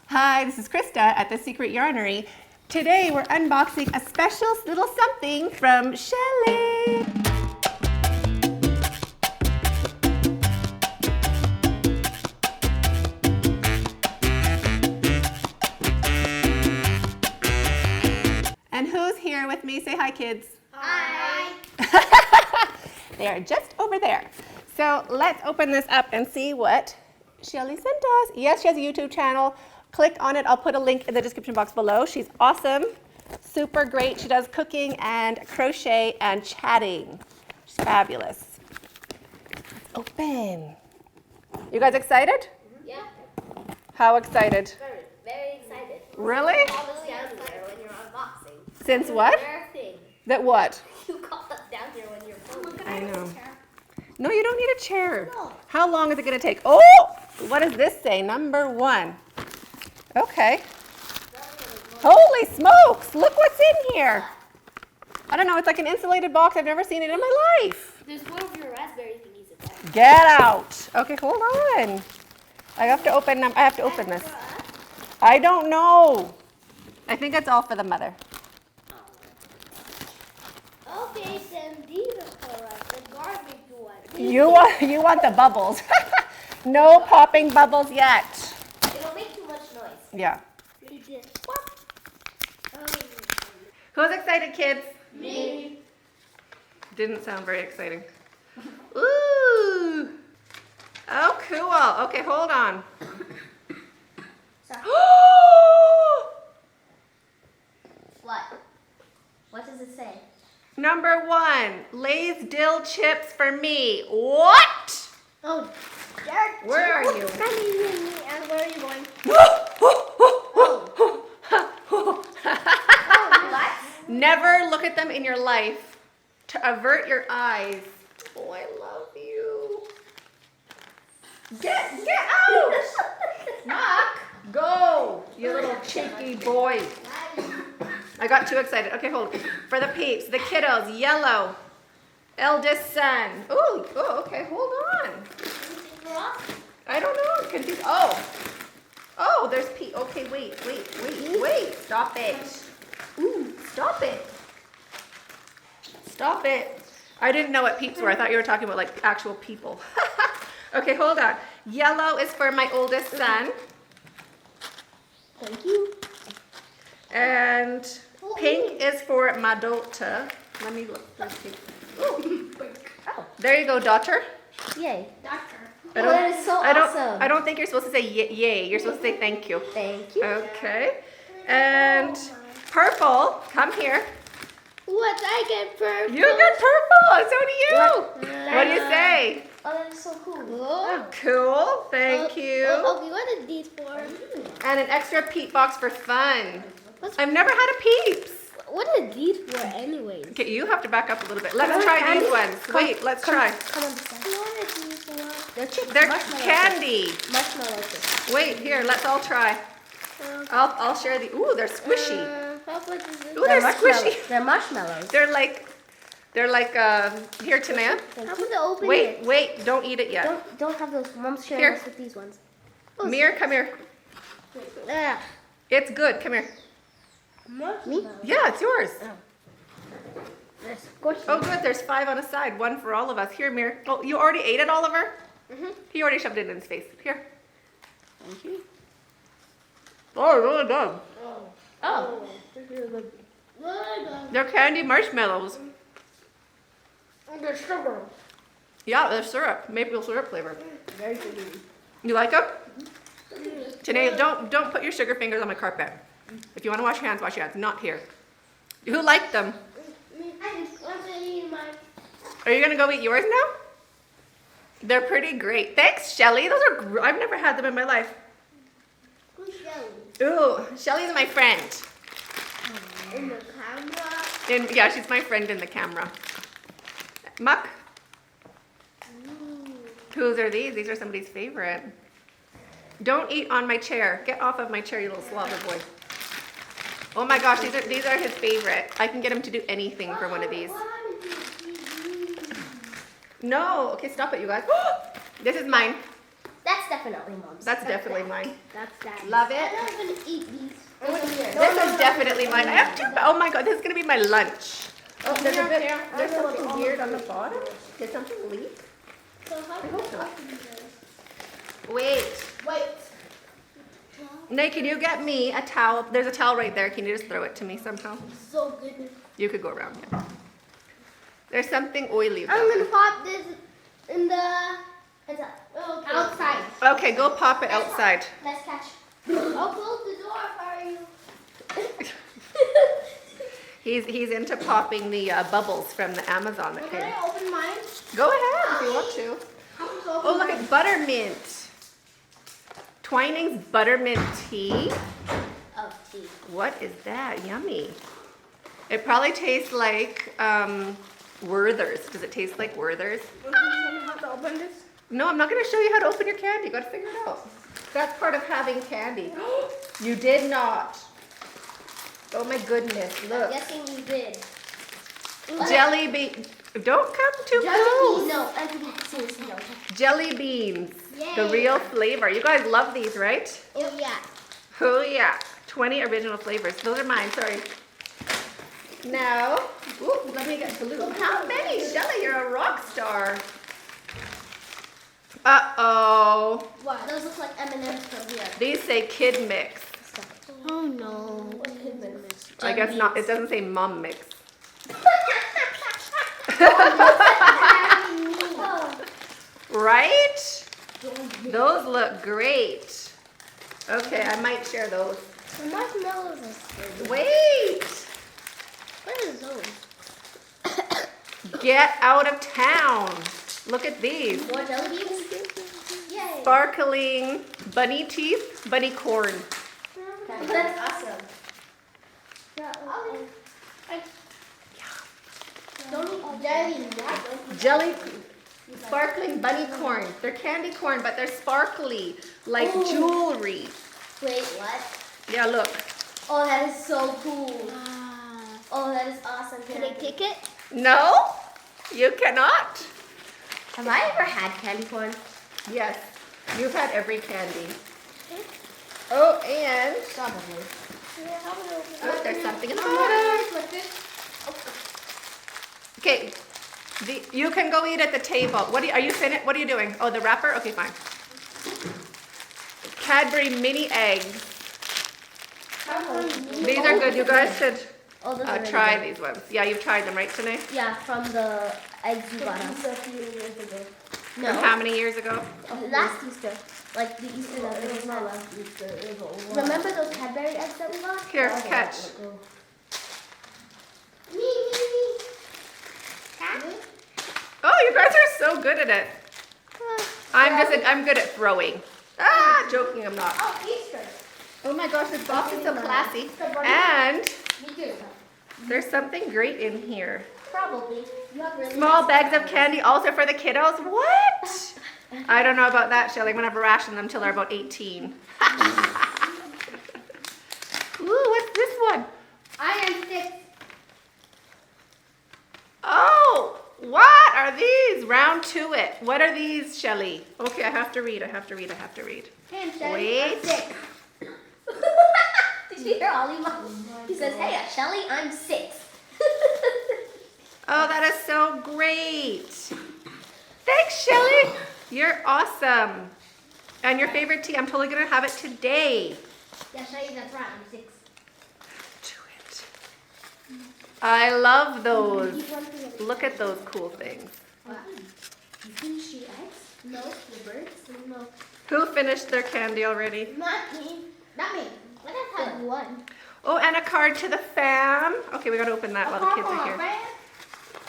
Hi, this is Krista at The Secret Yarnery. Today we're unboxing a special little something from Shelly. And who's here with me? Say hi, kids. Hi. They are just over there. So let's open this up and see what Shelly sent us. Yes, she has a YouTube channel. Click on it. I'll put a link in the description box below. She's awesome, super great. She does cooking and crochet and chatting. She's fabulous. Let's open. You guys excited? Yeah. How excited? Very, very excited. Really? Call us down here when you're unboxing. Since what? Rare thing. That what? You call us down here when you're filming. I know. No, you don't need a chair. No. How long is it going to take? Oh, what does this say? Number 1. Okay. Holy smokes, look what's in here. I don't know, it's like an insulated box. I've never seen it in my life. There's one of your raspberry thingies in there. Get out. Okay, hold on. I have to open this. I don't know. I think it's all for the mother. Okay, then these are for us, the garbage one. You want the bubbles. No popping bubbles yet. It'll make too much noise. Yeah. We did. What? Who's excited, kids? Me. Didn't sound very exciting. Ooh. Oh, cool. Okay, hold on. What? What does it say? Number 1, Lay's dill chips for me. What? Oh, Where are you? And where are you going? What? Never look at them in your life. To avert your eyes. Oh, I love you. Get out! Knock. Go, you little cheeky boy. I got too excited. Okay, hold. For the peeps, the kiddos, yellow. Eldest son. Ooh, okay, hold on. I don't know. I'm confused. Oh, there's Pete. Okay, wait. Stop it. Ooh, stop it. Stop it. I didn't know what peeps were. I thought you were talking about like actual people. Okay, hold on. Yellow is for my oldest son. Thank you. And pink is for my daughter. Let me look. Let's see. Ooh. Oh, there you go, daughter. Yay. Doctor. That is so awesome. I don't think you're supposed to say yay. You're supposed to say thank you. Thank you. Okay. And purple, come here. What? I get purple. You get purple, and so do you. What do you say? Oh, that is so cool. Oh, cool. Thank you. Okay, what are these for? And an extra peep box for fun. What's- I've never had a peeps. What are these for anyways? Okay, you have to back up a little bit. Let's try these ones. Wait, let's try. Come on this side. What are these for? They're chips. They're Marshmallow candy. chips. Marshmallow chips. Wait, here, let's all try. I'll share the. Ooh, they're squishy. How much is this? Ooh, they're squishy. They're marshmallows. They're like here, Tanea. How about to open it? Wait, don't eat it yet. Don't have those. Mom's sharing Here. us with these ones. Mir, come here. Yeah. It's good. Come here. Me? Yeah, it's yours. They're squishy. Oh, good. There's 5 on a side. 1 for all of us. Here, Mir. Oh, you already ate it, Oliver? Mm-hmm. He already shoved it in his face. Here. Thank you. Oh, really good. Oh. They're candy marshmallows. They're sugar. Yeah, they're syrup. Maple syrup flavor. Very good. You like them? Tanea, don't put your sugar fingers on my carpet. If you want to wash your hands, wash your hands. Not here. Who liked them? I'm eating mine. Are you gonna go eat yours now? They're pretty great. Thanks, Shelly. Those are. I've never had them in my life. Who's Shelly? Ooh, Shelly's my friend. In the camera? Yeah, she's my friend in the camera. Muck. Whose are these? These are somebody's favorite. Don't eat on my chair. Get off of my chair, you little slobber boy. Oh my gosh, these are his favorite. I can get him to do anything for one of these. No, okay, stop it, you guys. This is mine. That's That's definitely mom's. That's definitely mine. That's that. Love I'm it. not gonna eat these. This is definitely mine. I have two. Oh my god, this is gonna be my lunch. Oh, there's a bit. There's something weird on the bottom. Did something leak? So how do hope I not. open this? Wait. Nate, can you get me a towel? There's a towel right there. Can you just throw it to me somehow? So good. You could go around. Yeah. There's something oily about I'm gonna it. pop this in the outside. Okay, go pop it outside. Let's catch. I'll close the door for you. He's into popping the bubbles from the Amazon that Can came. I open mine? Go ahead if you want to. Oh, look at buttermint. Twining's buttermint tea. Oh, tea. What is that? Yummy. It probably tastes like Werther's. Does it taste like Werther's? How to open this? No, I'm not going to show you how to open your candy. You got to figure it out. That's part of having candy. You did not. Oh my goodness, I'm look. guessing you did. Jelly bean. Don't come too Jelly close. beans. No, I forgot. Seriously, no. Jelly beans. The Yay. real flavor. You guys love these, right? Oh yeah. Oh yeah. 20 original flavors. Those are mine, sorry. Now, ooh, let me get blue. How many? Shelly, you're a rock star. Uh-oh. What? Those look like M&M's from here. These say kid mix. Oh no. What's kid mix? I guess not. It doesn't say mom mix. Right? Those look great. Okay, I might share those. The marshmallows are good. Wait. What is those? Get out of town. Look at these. More jelly beans? Yay. Sparkling bunny teeth, bunny corn. That's awesome. Don't eat jelly. Jelly, sparkling bunny corn. They're candy corn, but they're sparkly, like jewelry. Wait, what? Yeah, look. Oh, that is so cool. Oh, that is awesome. Can I take it? No, you cannot. Have I ever had candy corn? Yes, you've had every candy. Oh, and Probably. oh, there's something in the bottom. Okay, you can go eat at the table. Are you finished? What are you doing? Oh, the wrapper? Okay, fine. Cadbury mini eggs. These are good. You guys should Oh, those are really try good. these ones. Yeah, you've tried them, right, Tanae? Yeah, from the eggs you got us. From No, how many years ago? last Easter. Like the Easter that we had last Easter. Remember those Cadbury eggs that we got? Here, catch. Oh, you guys are so good at it. I'm good at throwing. Ah, joking, I'm not. Oh, Easter. Oh my gosh, this box is so classy. And Me too. there's something great in here. Probably. You have really Small nice bags of eyes. candy also for the kiddos. What? I don't know about that, Shelly. I'm gonna have to ration them till they're about 18. Ooh, what's this one? Iron sticks. Oh, what are these? Round to it. What are these, Shelly? Okay, I have to read. Hey, I'm Shelly. Wait. I'm 6. Did you hear Ollie? He says, hey, Shelly, I'm 6. Oh, that is so great. Thanks, Shelly. You're awesome. And your favorite tea, I'm totally gonna have it today. Yeah, Shelly, that's right. I'm 6. Do it. I love those. Look at those cool things. You finished your eggs? No, the birds? No. Who finished their candy already? Not me. Not me. Let us have one. Oh, and a card to the fam. Okay, we gotta open that while the kids are here.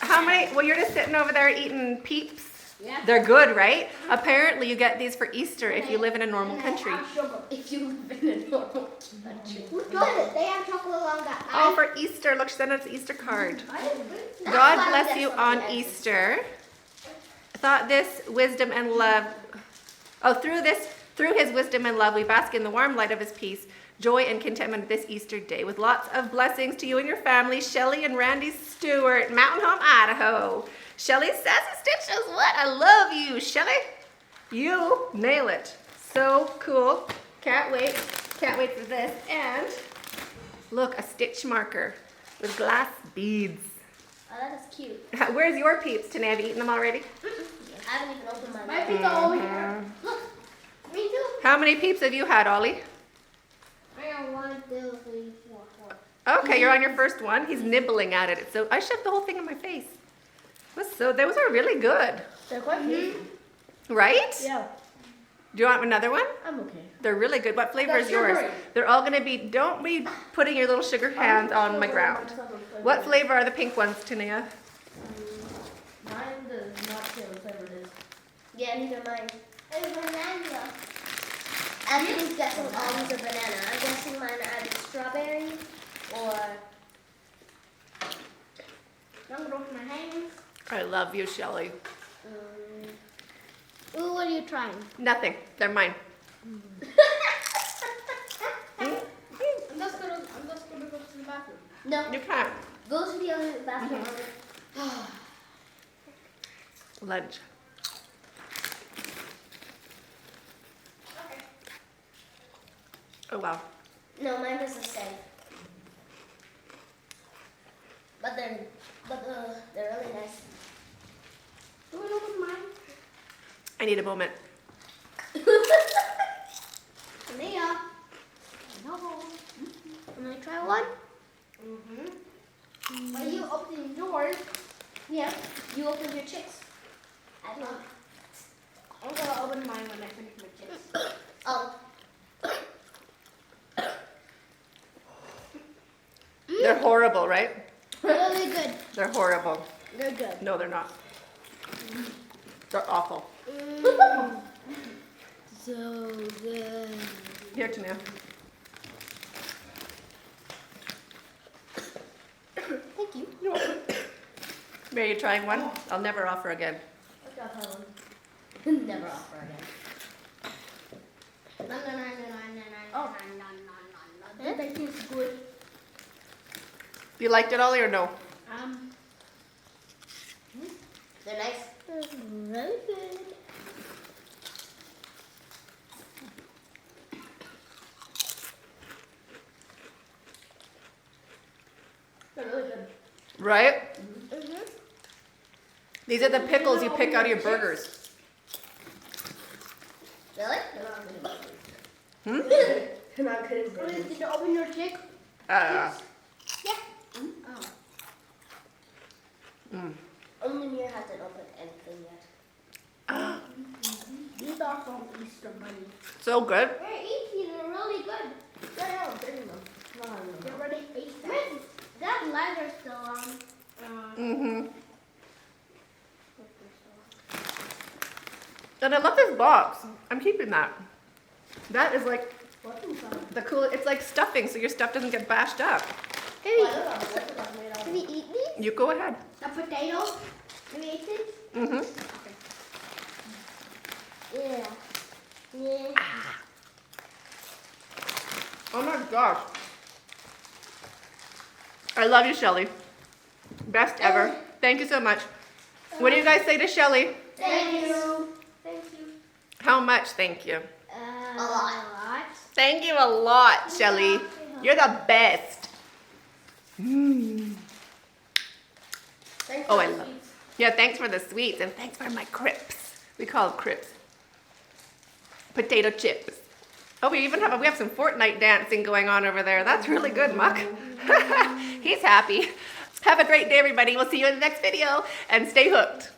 How many? Well, you're just sitting over there eating Peeps. Yeah. They're good, right? Apparently, you get these for Easter if you live in a normal country. If you live in a normal country. They have chocolate on that. Oh, for Easter. Look, she sent us an Easter card. God bless you on Easter. Thought this wisdom and love. Oh, through his wisdom and love, we bask in the warm light of his peace, joy and contentment this Easter day. With lots of blessings to you and your family, Shelly and Randy Stewart, Mountain Home, Idaho. Shelly Sassy Stitches, what? I love you, Shelly. You nail it. So cool. Can't wait. Can't wait for this. And look, a stitch marker with glass beads. Oh, that is cute. Where's your peeps? Tanae, have you eaten them already? I haven't even opened mine. My feet are over here. Look. Me too. How many peeps have you had, Ollie? I got 1, 2, 3, 4, 4. Okay, you're on your first one. He's nibbling at it. So I shoved the whole thing in my face. Those are really good, They're quite cute. right? Yeah. Do you want another one? I'm okay. They're really good. What flavor is They're yours? sugary. They're all gonna be. Don't be putting your little sugar hands on my ground. What flavor are the pink ones, Tania? Mine does not say what flavor it is. Yeah, neither mine. It's banana. Anthony's guessing all these are banana. I'm guessing mine are either strawberry or. I'm gonna wash my hands. I love you, Shelly. Ooh, what are you trying? Nothing. They're mine. I'm just gonna go to the bathroom. No, You can't. go to the other bathroom. Lunch. Okay. Oh wow. No, mine is the same. But they're really nice. Do we open mine? I need a moment. Mia. No. Can I try one? Mm-hmm. Are you opening yours? Yeah, you opened your chicks. I No. don't. I'm gonna open mine when I finish my chips. Oh, They're horrible, right? Really good. They're horrible. They're good. No, they're not. They're awful. So good. Here, Tania. thank you. You're welcome. Mary, you trying one? I'll never offer again. I've got that one. Never offer again. Oh. That tastes good. You liked it, Ollie, or no? They're nice. Really good. They're really good. Right? These are the pickles you pick out of your burgers. Really? Hmm? They're not good as burgers. Did you open your chick? Uh, Yeah. Oh. mm. Only Mia hasn't opened anything yet. These are from Easter Bunny. So good. They're easy. They're really good. Yeah, I'm getting them. You already ate them. That lighter's still on. Mm-hmm. And I love this box. I'm keeping that. That is like What's inside? the cool. It's like stuffing, so your stuff doesn't get bashed up. Have you, Have have you eaten these? You go ahead. The potatoes? Have you eaten? Mm-hmm. Yeah. Yeah. Oh my gosh. I love you, Shelly. Best ever. Thank you so much. What do you guys say to Shelly? Thank you. Thank you. How much thank you? A lot. Thank you a lot, Shelly. You're the best. Mm. Thanks Oh, for I the love. sweets. Yeah, thanks for the sweets and thanks for my crips. We call them crips. Potato chips. Oh, we have some Fortnite dancing going on over there. That's really good, Muck. He's happy. Have a great day, everybody. We'll see you in the next video and stay hooked.